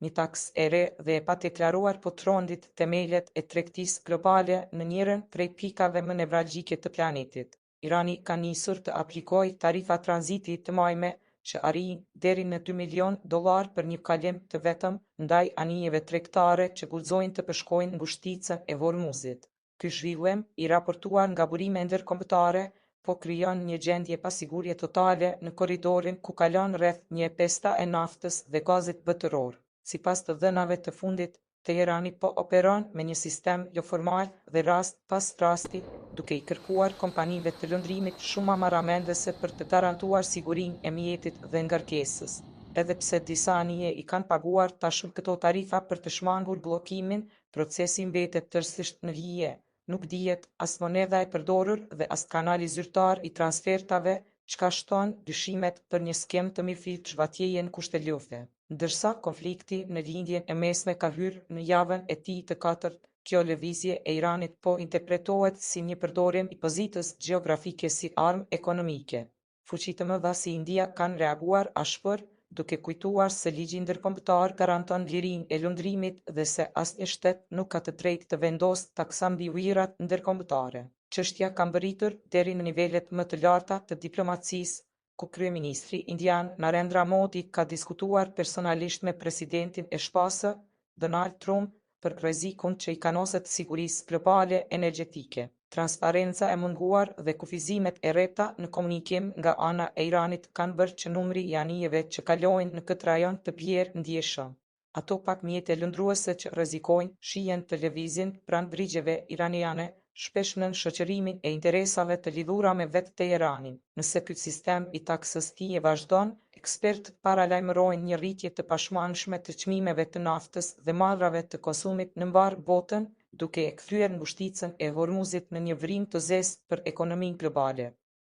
një taks e re dhe e padeklaruar po trondit themelet e tregtisë globale në njërin prej pikave më nevralgjike të planetit. Irani ka nisur të aplikojë tarifa tranziti të majme që arrin deri në $2 milion për një kalim të vetëm ndaj anijeve tregtare që guxojnë të përshkojnë ngushticën e Hormuzit. Ky zhvillim i raportuar nga burime ndërkombëtare po krijon një gjendje pasigurie totale në korridorin ku kalon rreth 1/5 e naftës dhe gazit botëror. Sipas të dhënave të fundit, Teherani po operon me një sistem jo formal dhe rast pas rasti, duke i kërkuar kompanive të lëndrimit shuma marramendëse për të garantuar sigurinë e mjetit dhe ngarkesës. Edhe pse disa anije i kanë paguar tashmë këto tarifa për të shmangur bllokimin, procesi mbetet tërësisht në hije. Nuk dihet as monedha e përdorur dhe as kanali zyrtar i transfertave, çka shton dyshimet për një skem të mirëfillt zhvatjeje në kushte lufte. Ndërsa konflikti në lindjen e mesme ka hyrë në javën e tij të katërt, kjo lëvizje e Iranit po interpretohet si një përdorim i pozitës gjeografike si armë ekonomike. Fuqi të mëdha si India kanë reaguar ashpër, duke kujtuar se ligji ndërkombëtar garanton lirinë e lundrimit dhe se asnjë shtet nuk ka të drejtë të vendosë taksa mbi ujërat ndërkombëtare. Çështja ka mbërritur deri në nivelet më të larta të diplomacisë, ku kryeministri indian Narendra Modi ka diskutuar personalisht me presidentin e SPAS-së, Donald Trump, për rrezikun që i kanoset sigurisë globale energjetike. Transparenca e munguar dhe kufizimet e rrepta në komunikim nga ana e Iranit kanë bërë që numri i anijeve që kalojnë në këtë rajon të bjerë ndjeshëm. Ato pak mjete lëndruese që rrezikojnë shijen të lëvizjen pranë brigjeve iraniane, shpesh nën shoqërimin e interesave të lidhura me vetë Teheranin. Nëse ky sistem i taksës hije vazhdon, ekspertët paralajmërojnë një rritje të pashmangshme të çmimeve të naftës dhe marrave të konsumit në mbar botën, duke e kthyer ngushticën e Hormuzit në një vrim të zezë për ekonominë globale.